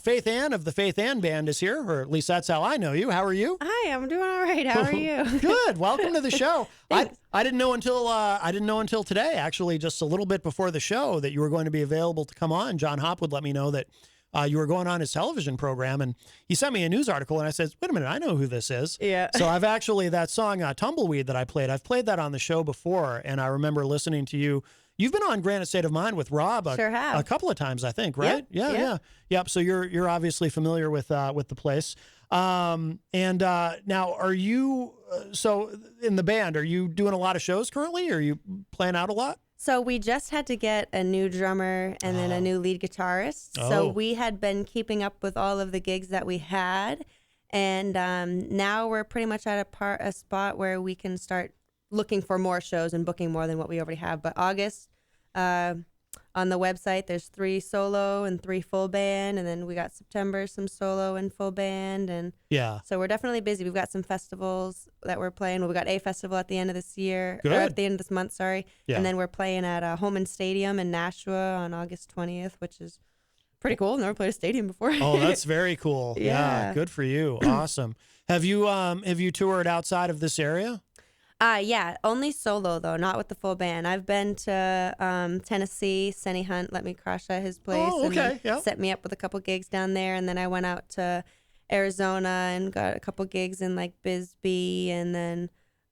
Faith Ann of the Faith Ann Band is here, or at least that's how I know you. How are you? Hi, I'm doing all right. How are you? Good. Welcome to the show. I didn't know until today, actually, just a little bit before the show, that you were going to be available to come on. John Hopwood let me know that you were going on his television program, and he sent me a news article, and I said, wait a minute, I know who this is. Yeah. So I've actually, that song, Tumbleweed, that I've played that on the show before, and I remember listening to you. You've been on Granite State of Mind with Rob a couple of times, I think, right? Yep. So you're obviously familiar with the place. Now are you, so in the band, are you doing a lot of shows currently? Are you playing out a lot? So we just had to get a new drummer and then a new lead guitarist. So we had been keeping up with all of the gigs that we had. And now we're pretty much at a spot where we can start looking for more shows and booking more than what we already have. But August, on the website, there's 3 solo and 3 full band, and then we got September, some solo and full band, and so we're definitely busy. We've got some festivals that we're playing. Well, we got a festival at the end of this year, or at the end of this month, sorry, and then we're playing at Holman Stadium in Nashua on August 20th, which is pretty cool. Never played a stadium before. Oh, that's very cool. Yeah, good for you. Awesome. Have you toured outside of this area? Yeah, only solo though, not with the full band. I've been to Tennessee. Senny Hunt let me crash at his place and set me up with a couple gigs down there. And then I went out to Arizona and got a couple gigs in like Bisbee, and then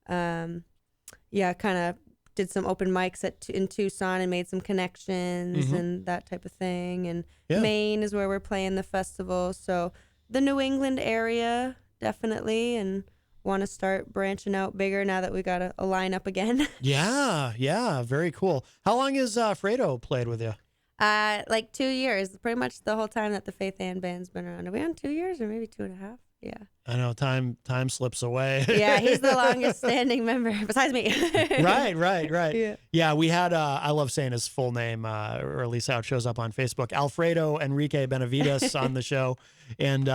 kind of did some open mics in Tucson and made some connections and that type of thing. And Maine is where we're playing the festival. So the New England area, definitely, and want to start branching out bigger now that we got a lineup again. Yeah, very cool. How long has Fredo played with you? Like 2 years, pretty much the whole time that the Faith Ann Band's been around. Are we on 2 years or maybe 2.5? Yeah. I know time slips away. Yeah, he's the longest standing member besides me. Right. Yeah, we had I love saying his full name, or at least how it shows up on Facebook, Alfredo Enrique Benavides on the show. And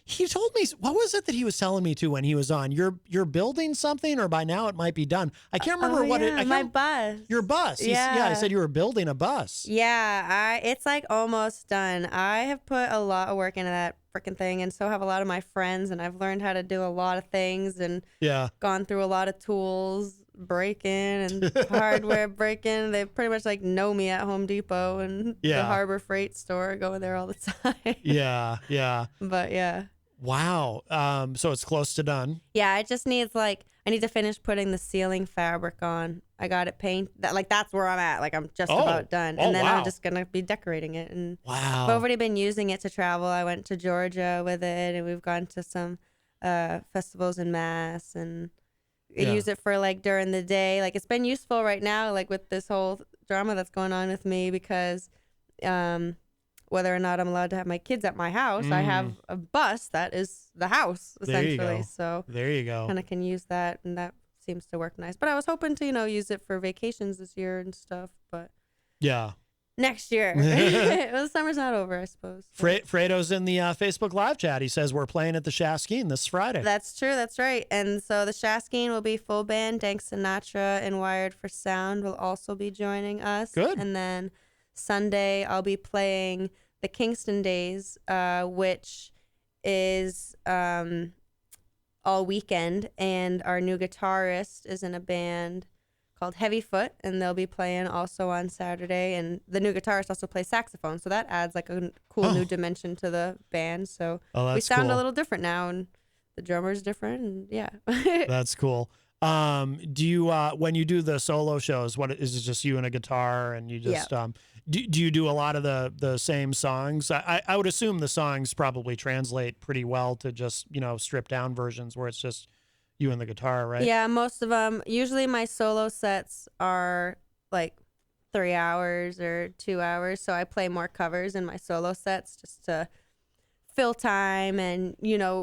he told me, what was it that he was telling me when he was on? You're building something, or by now it might be done. I can't remember my bus. Your bus. Yeah, I said you were building a bus. Yeah, it's like almost done. I have put a lot of work into that freaking thing, and so have a lot of my friends, and I've learned how to do a lot of things and gone through a lot of tools, breaking and hardware breaking. They pretty much like know me at Home Depot and the Harbor Freight store, going there all the time. Yeah. But yeah. Wow. So it's close to done. Yeah, it just needs I need to finish putting the ceiling fabric on. I got it painted. That's where I'm at. Like I'm just about done. And then I'm just going to be decorating it. And I've already been using it to travel. I went to Georgia with it, and we've gone to some festivals in Mass, and use it for like during the day. Like it's been useful right now, like with this whole drama that's going on with me, because whether or not I'm allowed to have my kids at my house, I have a bus that is the house essentially. There you go. So there you go. Kind of can use that, and that seems to work nice. But I was hoping to use it for vacations this year and stuff, but next year. Well, the summer's not over, I suppose. So. Fredo's in the Facebook live chat. He says we're playing at the Shaskeen this Friday. That's true. That's right. And so the Shaskeen will be full band. Dank Sinatra and Wired for Sound will also be joining us. Good. And then Sunday I'll be playing the Kingston Days, which is all weekend. And our new guitarist is in a band called Heavyfoot, and they'll be playing also on Saturday. And the new guitarist also plays saxophone, so that adds like a cool new dimension to the band. So we sound a little different now, and the drummer's different, and That's cool. Do you when you do the solo shows, what is it, just you and a guitar, and you just do you do a lot of the same songs? I would assume the songs probably translate pretty well to just stripped down versions where it's just you and the guitar, right? Yeah, most of them. Usually my solo sets are like 3 hours or 2 hours, so I play more covers in my solo sets just to fill time, and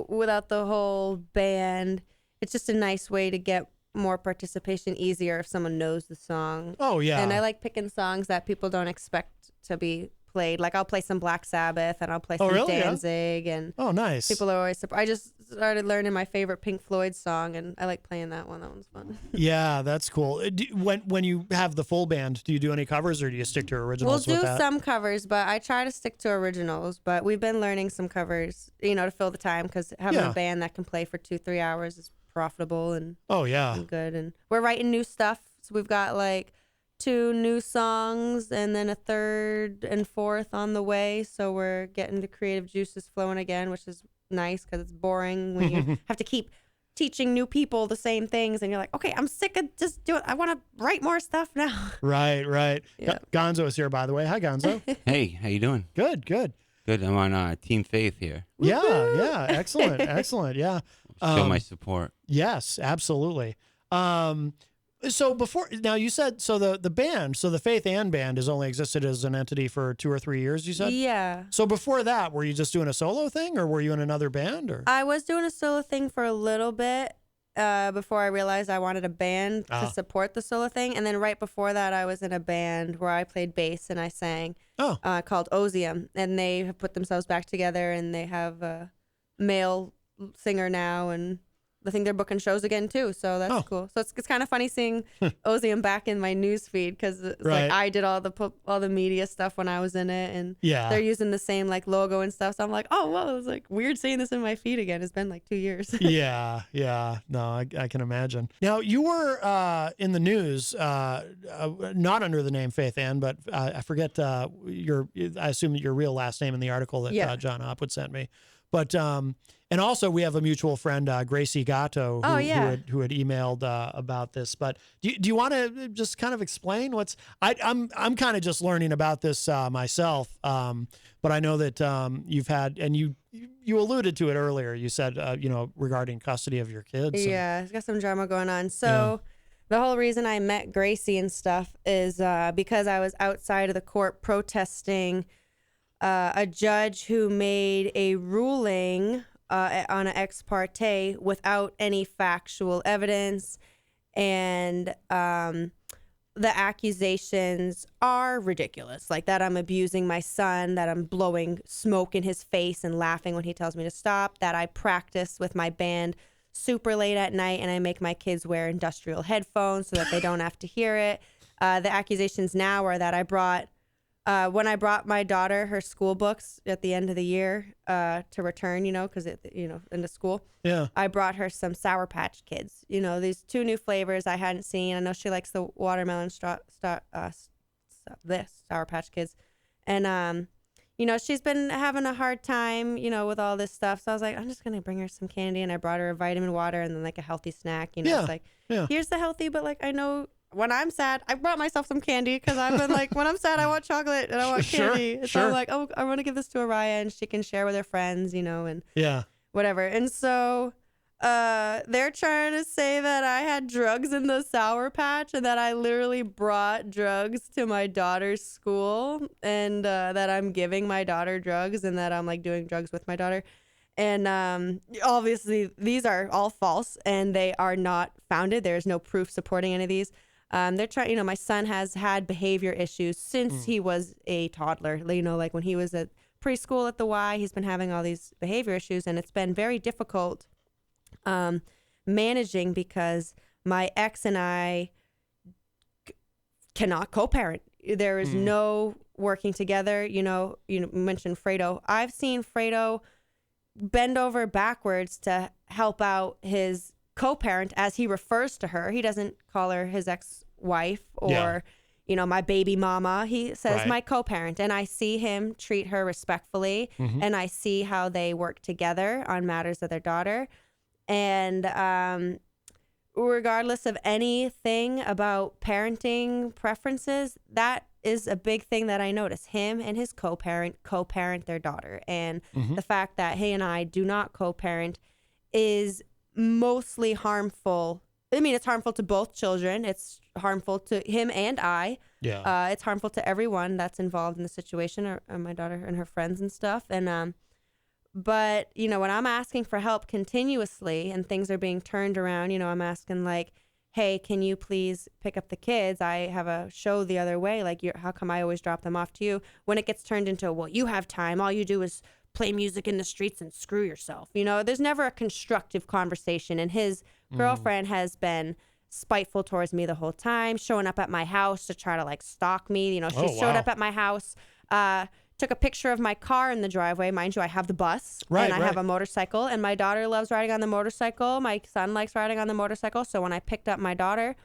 without the whole band, it's just a nice way to get more participation easier if someone knows the song. Oh yeah. And I like picking songs that people don't expect to be played. Like I'll play some Black Sabbath and I'll play some Danzig. Yeah. And nice. People are always surprised. I just started learning my favorite Pink Floyd song, and I like playing that one. That one's fun. Yeah, that's cool. When you have the full band, do you do any covers or do you stick to originals? We'll do some covers, but I try to stick to originals. But we've been learning some covers, to fill the time, because having a band that can play for 2-3 hours is profitable and and good. And we're writing new stuff. So we've got like 2 new songs and then a 3rd and 4th on the way. So we're getting the creative juices flowing again, which is nice because it's boring when you have to keep teaching new people the same things and you're like, okay, I'm sick of just doing. I want to write more stuff now. Right. Yeah. Gonzo is here, by the way. Hi, Gonzo. Hey, how you doing? Good. I'm on Team Faith here. Yeah. Excellent. Yeah. Show my support. Yes, absolutely. So now you said, the band, the Faith and band has only existed as an entity for 2 or 3 years, you said? Yeah. So before that, were you just doing a solo thing or were you in another band? Or I was doing a solo thing for a little bit before I realized I wanted a band to support the solo thing. And then right before that, I was in a band where I played bass and I sang called Ozium. And they have put themselves back together and they have a male singer now, and I think they're booking shows again too, so that's cool. So it's kind of funny seeing Ozium back in my news feed because it's like I did all the media stuff when I was in it, and they're using the same like logo and stuff. So I'm like, oh whoa, it's like weird seeing this in my feed again. It's been like 2 years. Yeah. No, I can imagine. Now you were in the news, not under the name Faith Ann, but I forget I assume your real last name in the article that John Hopwood sent me, but. And also, we have a mutual friend, Gracie Gatto, who had emailed about this. But do you want to just kind of explain what's? I'm kind of just learning about this myself. But I know that you've had, and you alluded to it earlier. You said regarding custody of your kids. Yeah, it's got some drama going on. So the whole reason I met Gracie and stuff is because I was outside of the court protesting a judge who made a ruling on an ex parte without any factual evidence, and the accusations are ridiculous, like that I'm abusing my son, that I'm blowing smoke in his face and laughing when he tells me to stop, that I practice with my band super late at night and I make my kids wear industrial headphones so that they don't have to hear it. The accusations now are that I brought when I brought my daughter her school books at the end of the year to return, because into school. Yeah. I brought her some Sour Patch Kids. These 2 new flavors I hadn't seen. I know she likes the watermelon Sour Patch Kids, and she's been having a hard time, with all this stuff. So I was like, I'm just gonna bring her some candy, and I brought her a vitamin water and then like a healthy snack. It's like here's the healthy, but like I know. When I'm sad, I brought myself some candy because I've been like, when I'm sad, I want chocolate and I want candy. So I'm like, oh, I want to give this to Araya and she can share with her friends, and whatever. And so they're trying to say that I had drugs in the Sour Patch and that I literally brought drugs to my daughter's school and that I'm giving my daughter drugs and that I'm like doing drugs with my daughter. And obviously, these are all false and they are not founded. There's no proof supporting any of these. They're trying, my son has had behavior issues since he was a toddler. Like when he was at preschool at the Y, he's been having all these behavior issues, and it's been very difficult managing because my ex and I cannot co-parent. There is no working together. You mentioned Fredo. I've seen Fredo bend over backwards to help out his co-parent as he refers to her. He doesn't call her his ex-wife or my baby mama. He says my co-parent, and I see him treat her respectfully, and I see how they work together on matters of their daughter. And regardless of anything about parenting preferences, that is a big thing that I notice. Him and his co-parent their daughter, and the fact that he and I do not co-parent is mostly harmful. I mean, it's harmful to both children. It's harmful to him and I. Yeah. It's harmful to everyone that's involved in the situation, or my daughter and her friends and stuff. And but when I'm asking for help continuously and things are being turned around, I'm asking like, hey, can you please pick up the kids? I have a show the other way. Like, how come I always drop them off to you? When it gets turned into, well, you have time. All you do is play music in the streets and screw yourself. There's never a constructive conversation. And his girlfriend has been spiteful towards me the whole time, showing up at my house to try to like stalk me. She showed up at my house, took a picture of my car in the driveway. Mind you, I have the bus and I have a motorcycle, and my daughter loves riding on the motorcycle. My son likes riding on the motorcycle. So when I picked up my daughter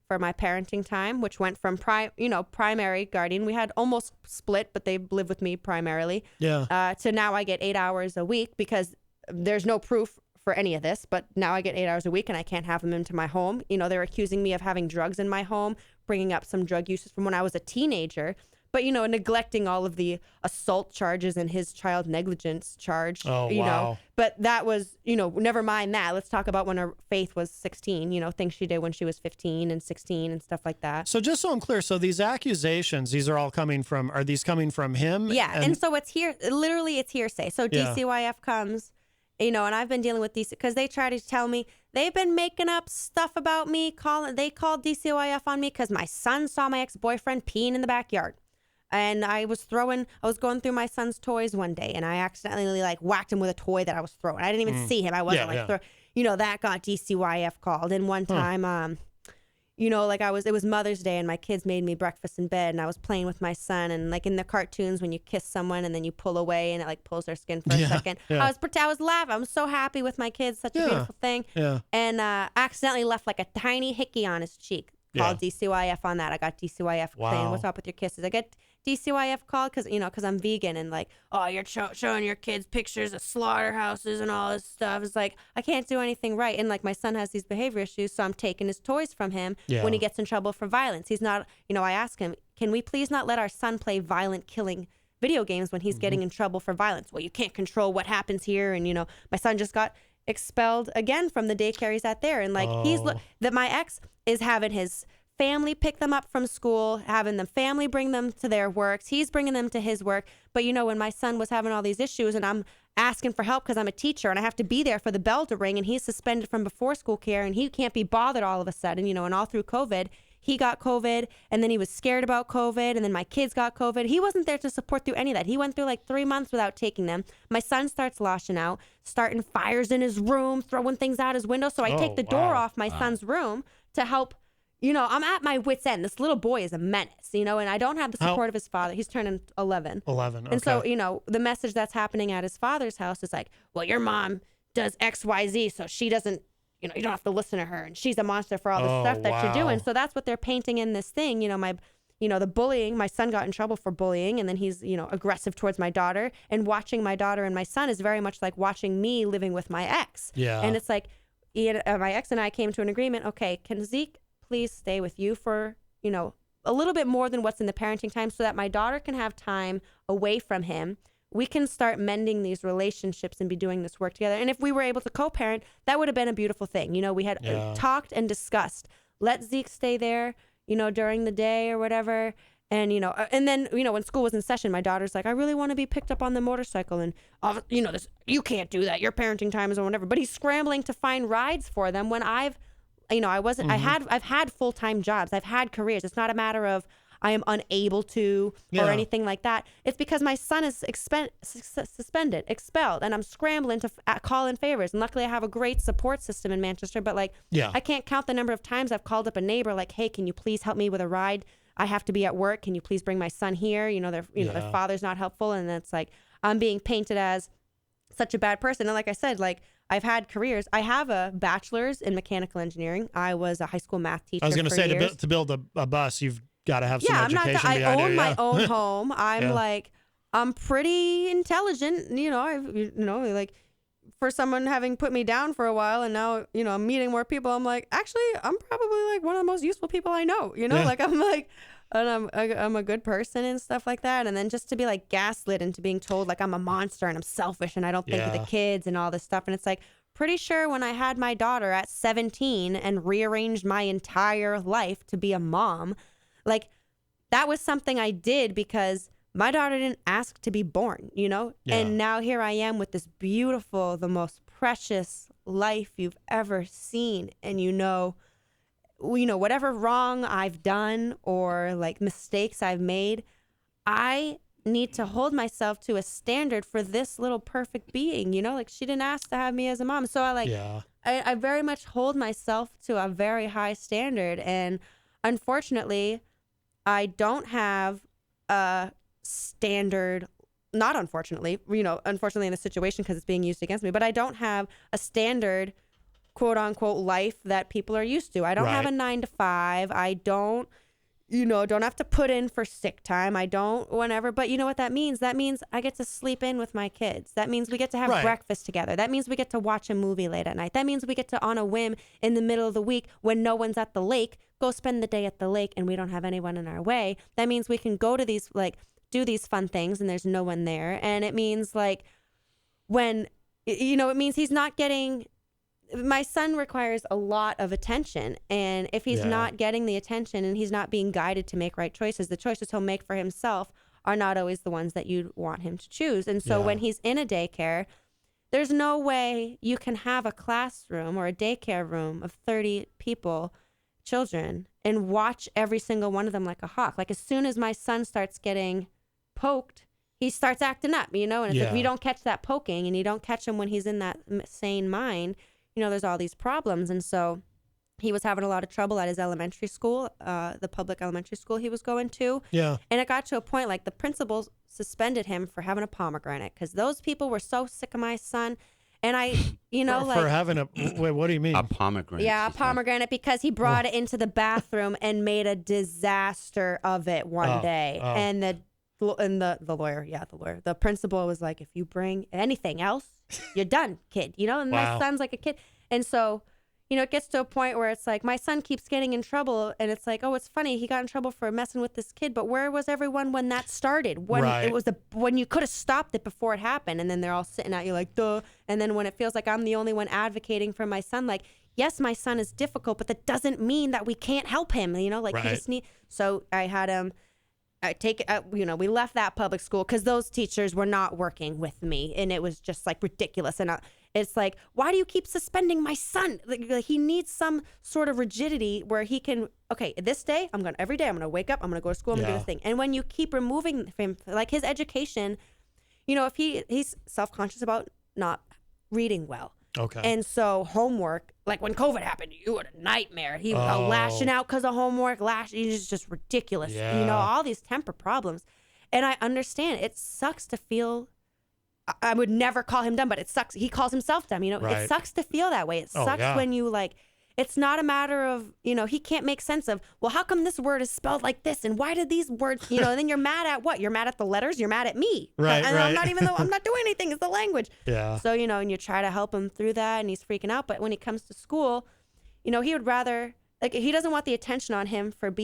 for my parenting time, which went from primary guardian, we had almost split, but they live with me primarily. Yeah. To now I get 8 hours a week because there's no proof for any of this, but now I get 8 hours a week and I can't have them into my home. They're accusing me of having drugs in my home, bringing up some drug uses from when I was a teenager. But, neglecting all of the assault charges and his child negligence charge, wow. But that was, never mind that. Let's talk about when her Faith was 16, things she did when she was 15 and 16 and stuff like that. So just so I'm clear, so these accusations, these are all are these coming from him? Yeah. And so it's literally it's hearsay. So DCYF comes, and I've been dealing with these because they try to tell me they've been making up stuff about me. They called DCYF on me because my son saw my ex-boyfriend peeing in the backyard. And I was going through my son's toys one day, and I accidentally like whacked him with a toy that I was throwing. I didn't even see him. I wasn't that got DCYF called. And one time, it was Mother's Day, and my kids made me breakfast in bed, and I was playing with my son, and like in the cartoons when you kiss someone and then you pull away and it like pulls their skin for a second. Yeah. I was laughing. I was so happy with my kids. Such a beautiful thing. Yeah. And accidentally left like a tiny hickey on his cheek. Called DCYF on that. I got DCYF saying, "What's up with your kisses?" I get DCYF called because I'm vegan, and like, oh, you're showing your kids pictures of slaughterhouses and all this stuff. It's like, I can't do anything right. And like, my son has these behavior issues, so I'm taking his toys from him when he gets in trouble for violence. He's not, I ask him, can we please not let our son play violent killing video games when he's getting in trouble for violence? Well, you can't control what happens here. And, my son just got expelled again from the daycare he's at there. And like, my ex is having his family pick them up from school, having the family bring them to their works. He's bringing them to his work. But, when my son was having all these issues and I'm asking for help because I'm a teacher and I have to be there for the bell to ring, and he's suspended from before school care and he can't be bothered all of a sudden, and all through COVID, he got COVID, and then he was scared about COVID, and then my kids got COVID. He wasn't there to support through any of that. He went through like 3 months without taking them. My son starts lashing out, starting fires in his room, throwing things out his window. So I take the door off my son's room to help. I'm at my wit's end. This little boy is a menace, and I don't have the support of his father. He's turning 11. 11, okay. And so, the message that's happening at his father's house is like, well, your mom does X, Y, Z, so she doesn't, you don't have to listen to her, and she's a monster for all the stuff that you're doing. So that's what they're painting in this thing. The bullying, my son got in trouble for bullying, and then he's, aggressive towards my daughter. And watching my daughter and my son is very much like watching me living with my ex. Yeah. And it's like, my ex and I came to an agreement. Okay, can Zeke please stay with you for, a little bit more than what's in the parenting time so that my daughter can have time away from him. We can start mending these relationships and be doing this work together. And if we were able to co-parent, that would have been a beautiful thing. We had talked and discussed, let Zeke stay there, during the day or whatever. And, and then, when school was in session, my daughter's like, I really want to be picked up on the motorcycle. And, you can't do that. Your parenting time is or whatever. But he's scrambling to find rides for them when I've had full-time jobs. I've had careers. It's not a matter of I am unable to or anything like that. It's because my son is expelled, and I'm scrambling to call in favors. And luckily I have a great support system in Manchester, but I can't count the number of times I've called up a neighbor like, hey, can you please help me with a ride? I have to be at work. Can you please bring my son here? Their father's not helpful. And it's like, I'm being painted as such a bad person. And like I said, I've had careers. I have a bachelor's in mechanical engineering. I was a high school math teacher. I was going to say, to build a bus, you've got to have some education behind it. I own my own home. I'm pretty intelligent. For someone having put me down for a while, and now I'm meeting more people. I'm like, actually, I'm probably one of the most useful people I know. And I'm a good person and stuff like that. And then just to be gaslit into being told I'm a monster and I'm selfish and I don't think of the kids and all this stuff. And it's pretty sure when I had my daughter at 17 and rearranged my entire life to be a mom, that was something I did because my daughter didn't ask to be born, And now here I am with this beautiful, the most precious life you've ever seen. And whatever wrong I've done or like mistakes I've made, I need to hold myself to a standard for this little perfect being, like she didn't ask to have me as a mom. So I very much hold myself to a very high standard. And unfortunately, I don't have a standard, not unfortunately, unfortunately in the situation because it's being used against me, but I don't have a standard quote unquote life that people are used to. I don't have a 9 to 5. I don't have to put in for sick time. I don't whenever. But you know what that means? That means I get to sleep in with my kids. That means we get to have breakfast together. That means we get to watch a movie late at night. That means we get to, on a whim, in the middle of the week when no one's at the lake, go spend the day at the lake and we don't have anyone in our way. That means we can go to these, do these fun things and there's no one there. And it means when, it means he's not getting... My son requires a lot of attention, and if he's not getting the attention and he's not being guided to make right choices, the choices he'll make for himself are not always the ones that you'd want him to choose. And so when he's in a daycare, there's no way you can have a classroom or a daycare room of 30 children, and watch every single one of them like a hawk. Like as soon as my son starts getting poked, he starts acting up, and it's like if you don't catch that poking and you don't catch him when he's in that sane mind, there's all these problems. And so he was having a lot of trouble at his elementary school, the public elementary school he was going to. Yeah. And it got to a point the principal suspended him for having a pomegranate because those people were so sick of my son. And I, for having a, wait, what do you mean? A pomegranate. Yeah, a pomegranate because he brought it into the bathroom and made a disaster of it one day. Oh. And the lawyer, the principal was like, if you bring anything else, you're done, kid, and my son's like a kid. And so, it gets to a point where it's like my son keeps getting in trouble and it's like, oh, it's funny. He got in trouble for messing with this kid. But where was everyone when that started? When it was when you could have stopped it before it happened. And then they're all sitting at you like, duh. And then when it feels like I'm the only one advocating for my son, yes, my son is difficult, but that doesn't mean that we can't help him. He just so I had him. We left that public school because those teachers were not working with me, and it was just ridiculous. And it's like, why do you keep suspending my son? He needs some sort of rigidity where he can. Okay, this day every day I'm gonna wake up, I'm gonna go to school, I'm gonna do this thing. And when you keep removing him, his education, if he's self-conscious about not reading well. Okay. And so homework, when COVID happened, you had a nightmare. He was lashing out because of homework. He's just ridiculous. Yeah. All these temper problems. And I understand. It sucks to feel, I would never call him dumb, but it sucks. He calls himself dumb. It sucks to feel that way. It sucks when you it's not a matter of, he can't make sense of, well, how come this word is spelled like this? And why did these words, and then you're mad at what? You're mad at the letters? You're mad at me. Right. And I'm not I'm not doing anything. It's the language. Yeah. So, and you try to help him through that and he's freaking out. But when he comes to school, he would rather, he doesn't want the attention on him for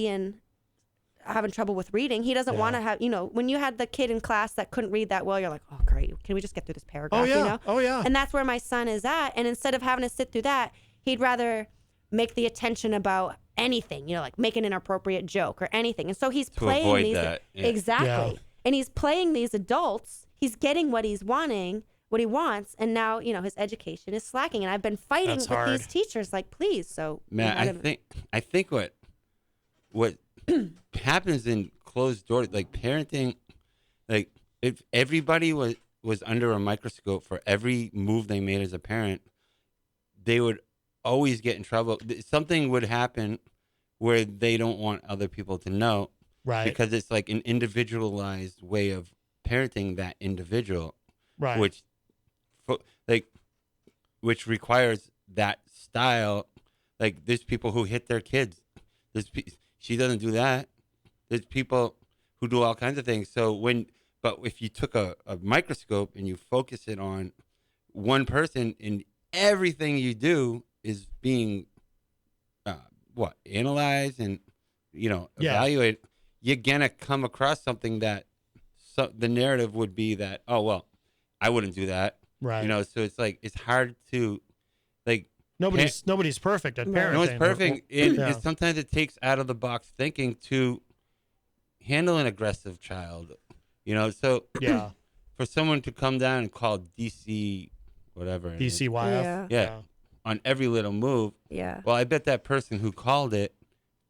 having trouble with reading. He doesn't want to have, when you had the kid in class that couldn't read that well, you're like, oh, great. Can we just get through this paragraph? Oh, yeah. And that's where my son is at. And instead of having to sit through that, he'd rather make the attention about anything, make an inappropriate joke or anything. And so he's playing these exactly. Yeah. And he's playing these adults. He's getting what he's wanting, what he wants, and now, his education is slacking. And I've been fighting with these teachers please. So man, I think what happens in closed doors, parenting, if everybody was under a microscope for every move they made as a parent, they would always get in trouble. Something would happen where they don't want other people to know, right? Because it's an individualized way of parenting that individual, right? Which requires that style. There's people who hit their kids. She doesn't do that. There's people who do all kinds of things. But if you took a microscope and you focus it on one person, and everything you do is being analyzed and evaluated, you're gonna come across something that the narrative would be that, oh well, I wouldn't do that, right? So it's hard to nobody's perfect at parenting. No one's perfect. And sometimes it takes out of the box thinking to handle an aggressive child, so for someone to come down and call DC whatever DCYF, yeah. on every little move. Yeah. Well, I bet that person who called it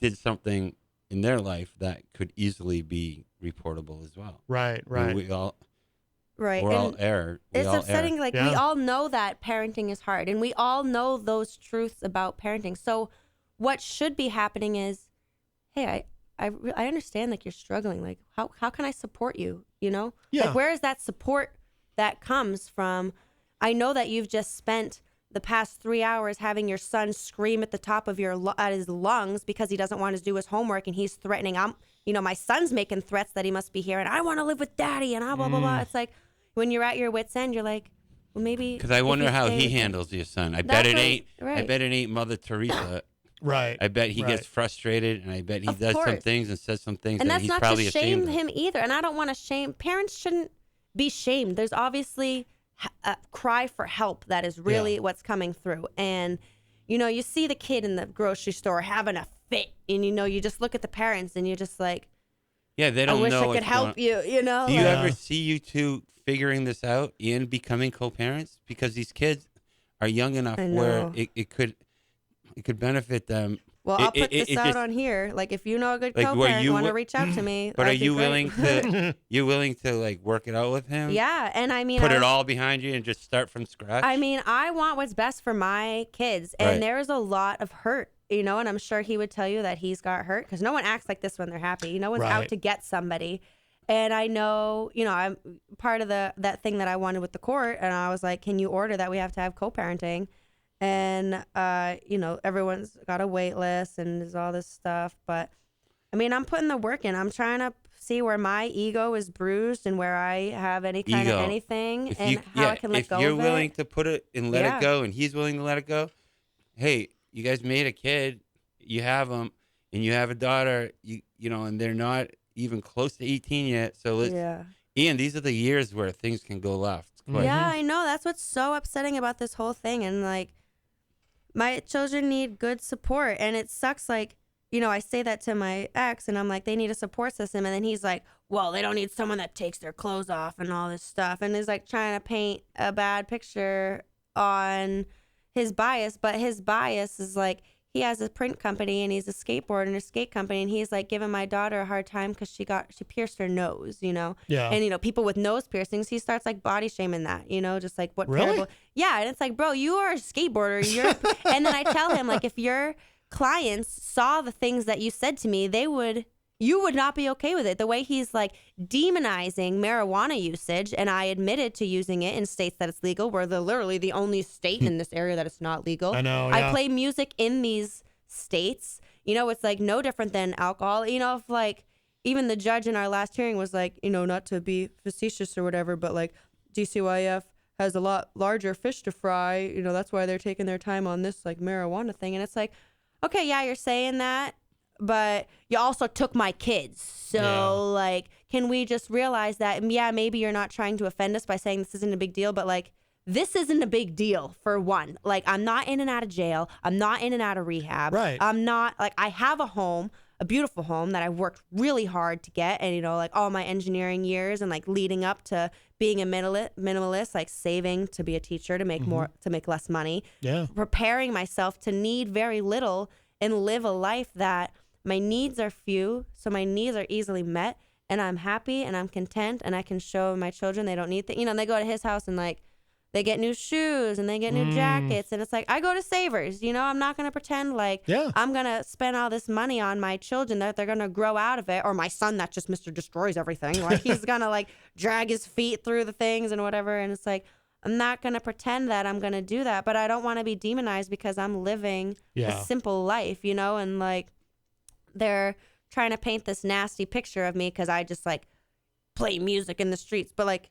did something in their life that could easily be reportable as well. Right. And we all. Right. We're all err. It's upsetting. Like, we all know that parenting is hard, and we all know those truths about parenting. So what should be happening is, hey, I understand, like, you're struggling. Like, how can I support you? You know? Yeah. Like, where is that support that comes from? I know that you've just spent the past 3 hours having your son scream at the top of at his lungs because he doesn't want to do his homework, and he's threatening. My son's making threats that he must be here, and I want to live with daddy, and blah, blah, blah. It's like, when you're at your wit's end, you're like, well, maybe. Because I wonder how he handles your son. I bet it ain't. Right. I bet it ain't Mother Teresa. Right. I bet he gets frustrated, and I bet he does some things and says some things and that that's he's not probably to shame ashamed him of. either. And I don't want to shame. Parents shouldn't be shamed. There's obviously a cry for help that is really what's coming through. And you see the kid in the grocery store having a fit, and you just look at the parents, and you're just like, yeah, they don't I wish know I could help you. Do you ever see you two figuring this out and becoming co-parents? Because these kids are young enough where it could benefit them. Well, I'll put this out on here. Like, if you know a good co-parent, want to reach out to me. But are you willing to like work it out with him? Yeah, and I mean, put it all behind you and just start from scratch. I mean, I want what's best for my kids, and there's a lot of hurt, and I'm sure he would tell you that he's got hurt because no one acts like this when they're happy. No one's out to get somebody. And I know, I'm part of that thing that I wanted with the court, and I was like, can you order that we have to have co-parenting? And, everyone's got a wait list and there's all this stuff. But, I mean, I'm putting the work in. I'm trying to see where my ego is bruised and where I have any kind of anything how I can let go of it. If you're willing to put it and let it go, and he's willing to let it go, hey, you guys made a kid, you have them, and you have a daughter, and they're not even close to 18 yet. So Ian, these are the years where things can go left. Yeah, I know. That's what's so upsetting about this whole thing. And like, my children need good support, and it sucks. Like, I say that to my ex, and I'm like, they need a support system. And then he's like, well, they don't need someone that takes their clothes off and all this stuff. And is like trying to paint a bad picture on his bias. But his bias is like, he has a print company, and he's a skateboarder in a skate company, and he's like giving my daughter a hard time because she pierced her nose, Yeah. And people with nose piercings, he starts like body shaming that, just like what terrible. Yeah, and it's like, bro, you are a skateboarder. And then I tell him, like, if your clients saw the things that you said to me, you would not be okay with it. The way he's like demonizing marijuana usage, and I admitted to using it in states that it's legal. We're literally the only state in this area that it's not legal. I know. I play music in these states. It's like no different than alcohol. If like even the judge in our last hearing was like, not to be facetious or whatever, but like DCYF has a lot larger fish to fry. That's why they're taking their time on this like marijuana thing. And it's like, okay, yeah, you're saying that, but you also took my kids. So, like, can we just realize that, yeah, maybe you're not trying to offend us by saying this isn't a big deal, but, like, this isn't a big deal, for one. Like, I'm not in and out of jail. I'm not in and out of rehab. Right. I'm not, like, I have a home, a beautiful home that I've worked really hard to get. And, like, all my engineering years and, like, leading up to being a minimalist, like, saving to be a teacher to make to make less money. Yeah. Preparing myself to need very little and live a life that my needs are few, so my needs are easily met, and I'm happy and I'm content, and I can show my children they don't need things. They go to his house and like they get new shoes and they get new jackets, and it's like, I go to Savers. I'm not gonna pretend like I'm gonna spend all this money on my children that they're gonna grow out of it, or my son that just Mr. Destroys everything. Like he's gonna like drag his feet through the things and whatever, and it's like, I'm not going to pretend that I'm going to do that, but I don't want to be demonized because I'm living a simple life, and like they're trying to paint this nasty picture of me because I just like play music in the streets. But like,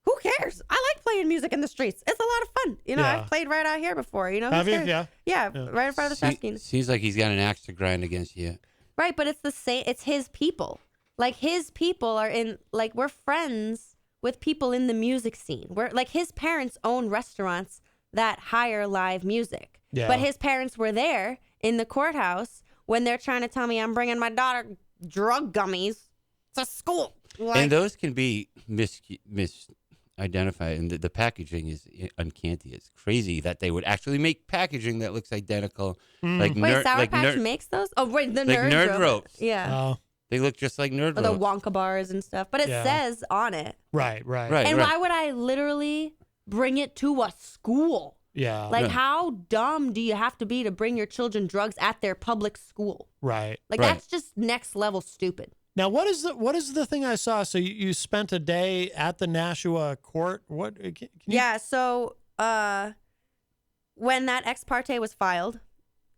who cares? I like playing music in the streets. It's a lot of fun. I've played right out here before, Have you? Yeah, right in front of the Shaskin. Seems like he's got an axe to grind against you. Right, but it's the same. It's his people. Like his people are in, like, we're friends with people in the music scene. We're like, his parents own restaurants that hire live music. Yeah. But his parents were there in the courthouse when they're trying to tell me I'm bringing my daughter drug gummies to school. Like, and those can be identify it. And the packaging is uncanny. It's crazy that they would actually make packaging that looks identical. Wait, Sour Patch makes those? Oh, right, the Nerd Ropes. Yeah. They look just like Nerd Ropes. The Wonka bars and stuff. But it says on it. Right. And why would I literally bring it to a school? Yeah. Like, how dumb do you have to be to bring your children drugs at their public school? Right. Like, that's just next level stupid. Now, what is the thing I saw? So you spent a day at the Nashua court. What? So when that ex parte was filed,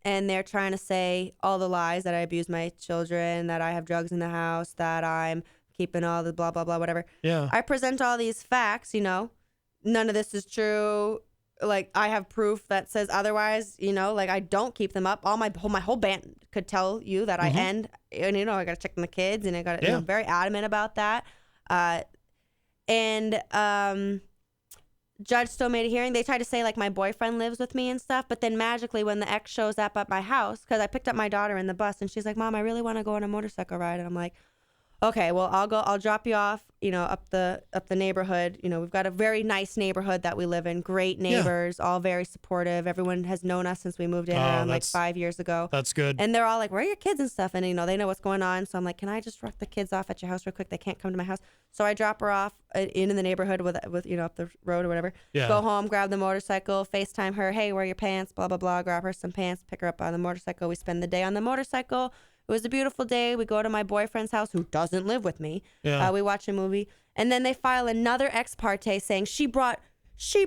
and they're trying to say all the lies that I abuse my children, that I have drugs in the house, that I'm keeping all the blah blah blah whatever. Yeah. I present all these facts. None of this is true. Like, I have proof that says otherwise, like, I don't keep them up. My whole band could tell you that I end, and, I got to check on the kids, and I got to, very adamant about that. Judge still made a hearing. They tried to say, like, my boyfriend lives with me and stuff, but then magically when the ex shows up at my house, because I picked up my daughter in the bus, and she's like, Mom, I really want to go on a motorcycle ride. And I'm like, okay, well, I'll drop you off, up the neighborhood. We've got a very nice neighborhood that we live in. Great neighbors, all very supportive. Everyone has known us since we moved in around like 5 years ago. That's good. And they're all like, where are your kids and stuff? And, they know what's going on. So I'm like, can I just drop the kids off at your house real quick? They can't come to my house. So I drop her off in the neighborhood with up the road or whatever. Yeah. Go home, grab the motorcycle, FaceTime her. Hey, where are your pants? Blah, blah, blah. Grab her some pants, pick her up on the motorcycle. We spend the day on the motorcycle. It was a beautiful day. We go to my boyfriend's house, who doesn't live with me. Yeah. We watch a movie. And then they file another ex parte saying she brought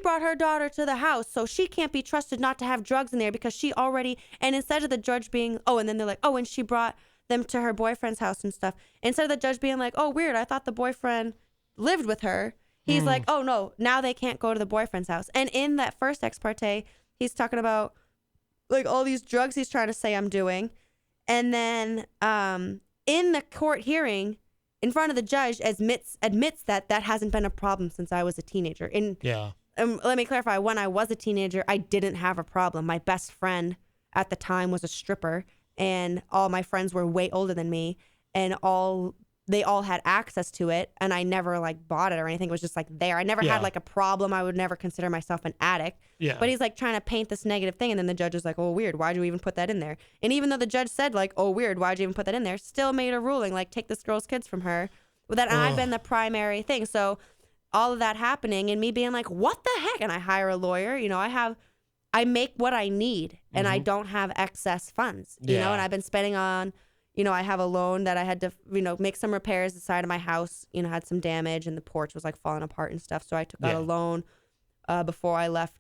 her daughter to the house, so she can't be trusted not to have drugs in there because she already, and instead of the judge being, and then they're like, and she brought them to her boyfriend's house and stuff. Instead of the judge being like, weird, I thought the boyfriend lived with her. He's like, no, now they can't go to the boyfriend's house. And in that first ex parte, he's talking about, like, all these drugs he's trying to say I'm doing. And then in the court hearing, in front of the judge, admits that hasn't been a problem since I was a teenager. Let me clarify. When I was a teenager, I didn't have a problem. My best friend at the time was a stripper, and all my friends were way older than me, and they all had access to it, and I never, like, bought it or anything. It was just, like, there. I never had, like, a problem. I would never consider myself an addict. Yeah. But he's, like, trying to paint this negative thing, and then the judge is like, weird, why'd you even put that in there? And even though the judge said, like, weird, why'd you even put that in there, still made a ruling, like, take this girl's kids from her. And I've been the primary thing. So all of that happening and me being like, what the heck? And I hire a lawyer. I make what I need, and I don't have excess funds, and I've been spending on... I have a loan that I had to, make some repairs the side of my house, had some damage, and the porch was, like, falling apart and stuff. So I took out a loan before I left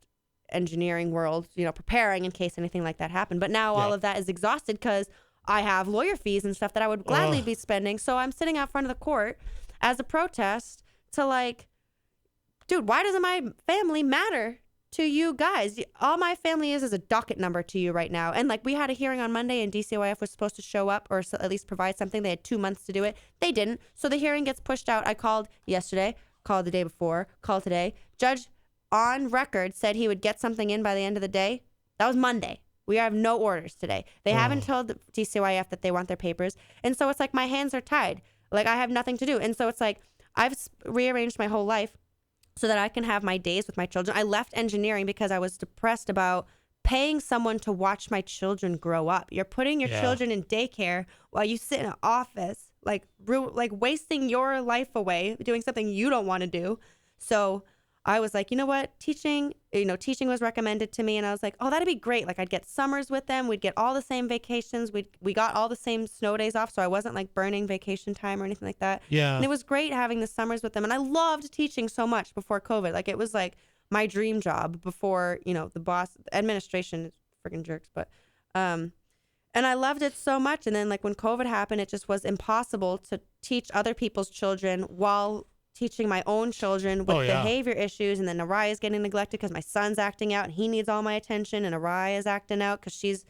engineering world, preparing in case anything like that happened. But now all of that is exhausted because I have lawyer fees and stuff that I would gladly be spending. So I'm sitting out front of the court as a protest to, like, dude, why doesn't my family matter to you guys? All my family is a docket number to you right now. And, like, we had a hearing on Monday, and DCYF was supposed to show up or at least provide something. They had 2 months to do it. They didn't. So the hearing gets pushed out. I called yesterday, called the day before, called today. Judge on record said he would get something in by the end of the day. That was Monday. We have no orders today. They haven't told the DCYF that they want their papers. And so it's like my hands are tied. Like, I have nothing to do. And so it's like I've rearranged my whole life so that I can have my days with my children. I left engineering because I was depressed about paying someone to watch my children grow up. You're putting your children in daycare while you sit in an office, like wasting your life away, doing something you don't want to do. So I was like, you know what? Teaching was recommended to me, and I was like, that'd be great. Like, I'd get summers with them. We'd get all the same vacations. We got all the same snow days off, so I wasn't, like, burning vacation time or anything like that. Yeah. And it was great having the summers with them, and I loved teaching so much before COVID. Like, it was, like, my dream job before, the boss, administration is freaking jerks, but, and I loved it so much. And then, like, when COVID happened, it just was impossible to teach other people's children while teaching my own children with behavior issues. And then Araya's getting neglected because my son's acting out and he needs all my attention, and Araya's acting out because she's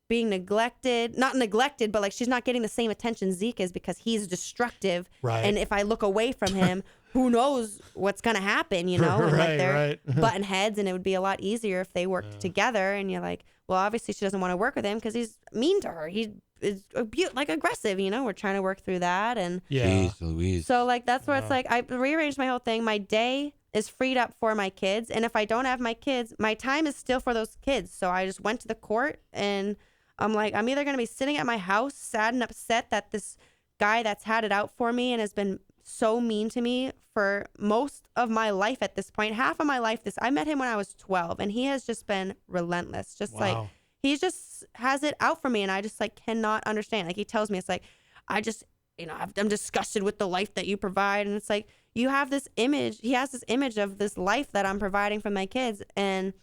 being neglected, not neglected, but, like, she's not getting the same attention Zeke is because he's destructive. Right. And if I look away from him, who knows what's going to happen, and, like, they're butting heads, and it would be a lot easier if they worked together. And you're like, well, obviously she doesn't want to work with him because he's mean to her. He is like aggressive, we're trying to work through that. And Jeez Louise. So, like, that's where it's like I rearranged my whole thing. My day is freed up for my kids. And if I don't have my kids, my time is still for those kids. So I just went to the court and I'm like, I'm either going to be sitting at my house sad and upset that this guy that's had it out for me and has been so mean to me for most of my life at this point, half of my life. I met him when I was 12 and he has just been relentless. Just like, he just has it out for me. And I just like cannot understand. Like he tells me, it's like, I'm disgusted with the life that you provide. And it's like, you have this image. He has this image of this life that I'm providing for my kids. And,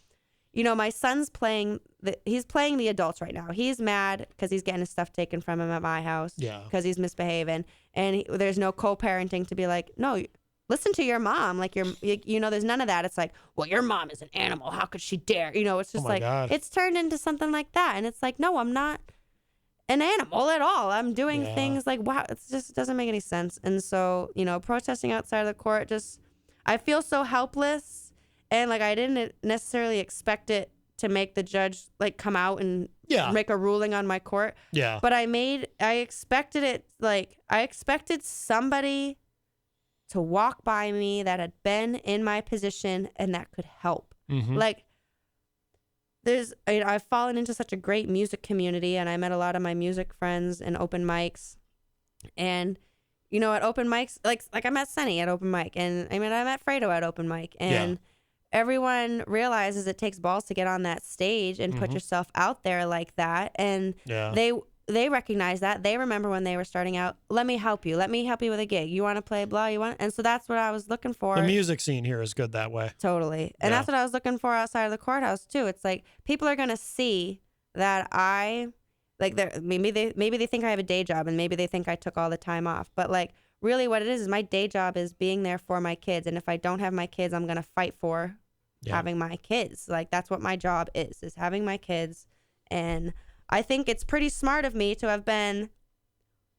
my son's he's playing the adults right now. He's mad because he's getting his stuff taken from him at my house. Yeah. Because he's misbehaving. And there's no co-parenting to be like, no, listen to your mom. Like, there's none of that. It's like, well, your mom is an animal. How could she dare? It's just God. It's turned into something like that. And it's like, no, I'm not an animal at all. I'm doing things like, wow, it just doesn't make any sense. And so, protesting outside of the court, I feel so helpless. And like, I didn't necessarily expect it to make the judge like come out and make a ruling on my court. Yeah. But I expected somebody to walk by me that had been in my position and that could help. Mm-hmm. Like, I've fallen into such a great music community, and I met a lot of my music friends in open mics. And, at open mics, like I met Sunny at open mic, and I met Fredo at open mic, and everyone realizes it takes balls to get on that stage and put yourself out there like that. And they recognize that. They remember when they were starting out, let me help you with a gig. You want to play blah, and so that's what I was looking for. The music scene here is good that way. Totally. And that's what I was looking for outside of the courthouse too. It's like, people are going to see that maybe they think I have a day job, and maybe they think I took all the time off. But like, really what it is my day job is being there for my kids. And if I don't have my kids, I'm going to fight for having my kids. Like, that's what my job is having my kids. And I think it's pretty smart of me to have been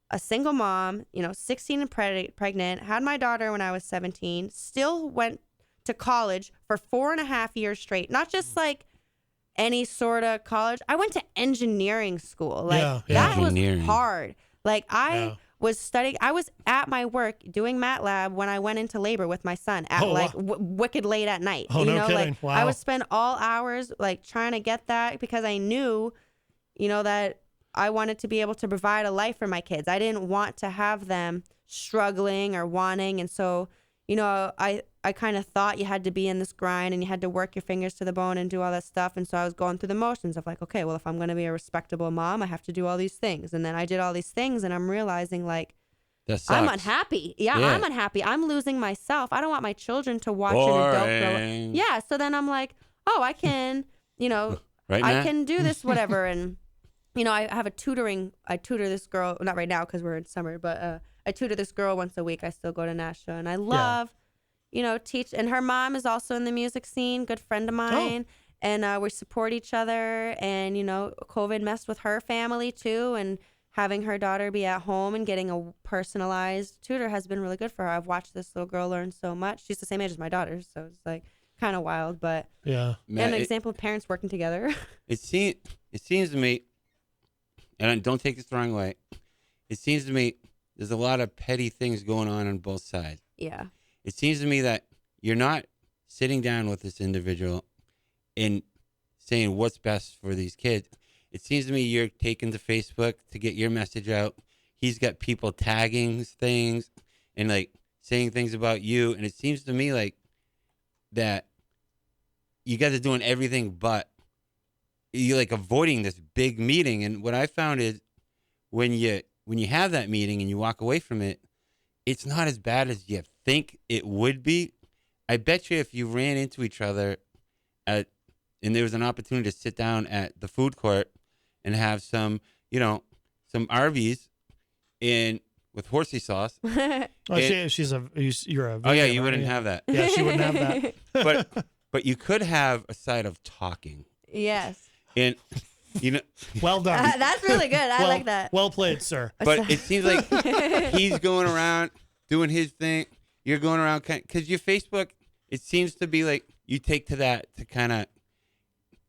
a single mom, 16 and pregnant, had my daughter when I was 17, still went to college for 4.5 years straight. Not just like any sort of college. I went to engineering school. Like, that was hard. Like, I was studying. I was at my work doing MATLAB when I went into labor with my son at wicked late at night. Oh, no kidding. Like, wow. I would spend all hours like trying to get that, because I knew, that I wanted to be able to provide a life for my kids. I didn't want to have them struggling or wanting. And so, I kind of thought you had to be in this grind and you had to work your fingers to the bone and do all that stuff. And so I was going through the motions of like, okay, well, if I'm going to be a respectable mom, I have to do all these things. And then I did all these things, and I'm realizing like, I'm unhappy. Yeah, I'm unhappy. I'm losing myself. I don't want my children to watch an adult grow. Yeah. So then I'm like, oh, I can, I can do this, whatever. And, I have I tutor this girl, not right now because we're in summer, but I tutor this girl once a week. I still go to Nashville, and I love, teach. And her mom is also in the music scene, good friend of mine. And we support each other. And, COVID messed with her family too. And having her daughter be at home and getting a personalized tutor has been really good for her. I've watched this little girl learn so much. She's the same age as my daughter, so it's like kind of wild, but Man, an example of parents working together. It seems to me, and don't take this the wrong way, it seems to me there's a lot of petty things going on both sides. Yeah. It seems to me that you're not sitting down with this individual and saying what's best for these kids. It seems to me you're taking to Facebook to get your message out. He's got people tagging things and like saying things about you. And it seems to me like that you guys are doing everything but you're like avoiding this big meeting. And what I found is when you have that meeting and you walk away from it, it's not as bad as you think it would be. I bet you if you ran into each other and there was an opportunity to sit down at the food court and have some Arby's with horsey sauce. You're a vegan, oh yeah, you right? wouldn't have that. Yeah, she wouldn't have that. But you could have a side of talking. Yes. And well done. That's really good. I like that. Well played, sir. But it seems like he's going around doing his thing. You're going around because your Facebook, it seems to be like you take to that to kind of,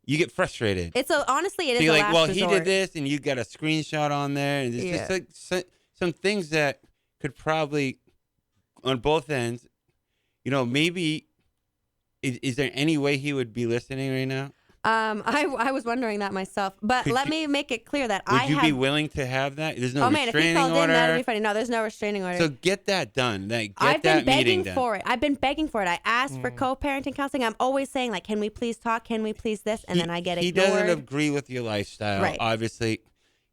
you get frustrated. Honestly, it is you're a like, last well, resort. he did this, and you got a screenshot on there, and it's just like some things that could probably, on both ends, maybe is there any way he would be listening right now? I was wondering that myself, but let me make it clear that would you be willing to have that? There's no restraining order. Oh man, if he called in, that'd be funny. No, there's no restraining order. So get that done. I've been begging for it. I've been begging for it. I asked for co-parenting counseling. I'm always saying like, can we please talk? Can we please this? And then I get ignored. He doesn't agree with your lifestyle. Right. Obviously,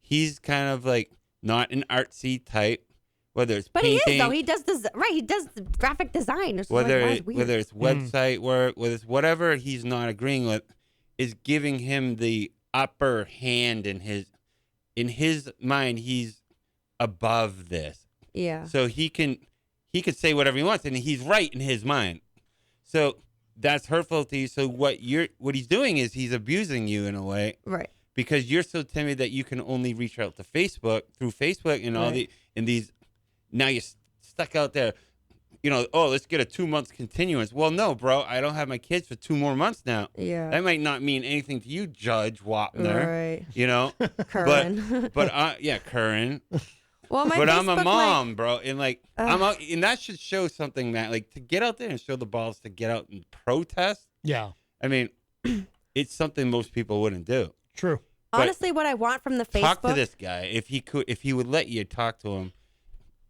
he's kind of like not an artsy type. Whether it's painting, he is though. He does the graphic design. Whether it's website work, whether it's whatever he's not agreeing with, is giving him the upper hand in his mind. He's above this. Yeah. So he could say whatever he wants, and he's right in his mind. So that's hurtful to you. So what he's doing is he's abusing you in a way, right? Because you're so timid that you can only reach out to Facebook through Facebook and all these. Now you're stuck out there. Let's get a 2 months continuance. Well, no, bro, I don't have my kids for 2 more months now. Yeah. That might not mean anything to you, Judge Wapner. Right. Curran. But Curran. Well, I'm a mom, bro, and and that should show something, man. Like to get out there and show the balls to get out and protest. Yeah. I mean, it's something most people wouldn't do. True. But honestly, what I want from the Facebook. Talk to this guy if he would let you talk to him.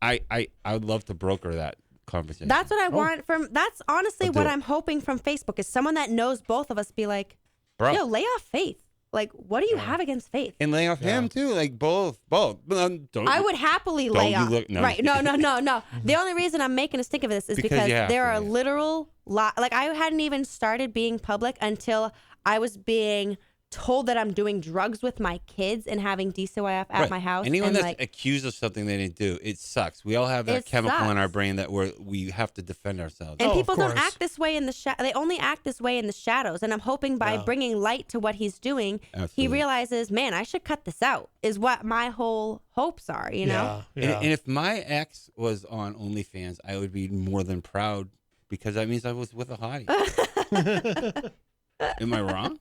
I would love to broker that conversation. That's what I want from. That's honestly what I'm hoping from Facebook is someone that knows both of us. Be like, bro, lay off Faith. Like, what do you have against Faith? And lay off him too. Like both. I would happily lay off. Right? No. The only reason I'm making a stink of this is because there are literal like I hadn't even started being public until I was being told that I'm doing drugs with my kids and having DCYF at my house. Anyone that's accused of something they didn't do, it sucks. We all have that chemical in our brain that we have to defend ourselves. And people don't act this way in the they only act this way in the shadows. And I'm hoping by bringing light to what he's doing, he realizes, man, I should cut this out. Is what my whole hopes are. You know. Yeah. And if my ex was on OnlyFans, I would be more than proud because that means I was with a hottie. Am I wrong?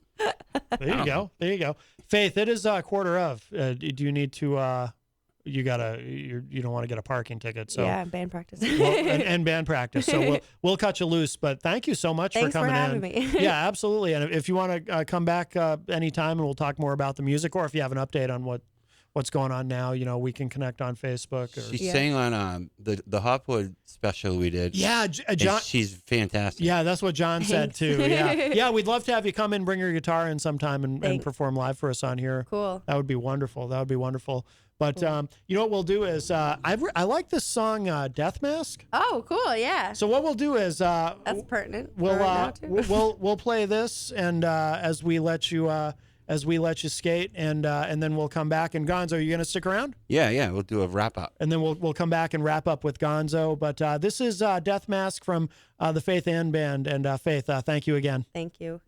There you go. Faith, it is a quarter of. Do you need to? You don't want to get a parking ticket. So band practice. and band practice. So we'll cut you loose. But thank you so much for coming in. Thanks for having me. Yeah, absolutely. And if you want to come back anytime, and we'll talk more about the music, or if you have an update on what's going on now, we can connect on Facebook. She's sang on the Hopwood special we did. Yeah, John. She's fantastic. Yeah, that's what John said too. Yeah, we'd love to have you come in, bring your guitar in sometime, and perform live for us on here. Cool. That would be wonderful. But you know what we'll do is I like this song Death Mask. Oh, cool. Yeah. So what we'll do is that's pertinent. We'll play this, and as we let you skate, and then we'll come back. And Gonzo, are you going to stick around? Yeah, we'll do a wrap up. And then we'll come back and wrap up with Gonzo. But this is Death Mask from the Faith Ann Band. And Faith, thank you again. Thank you.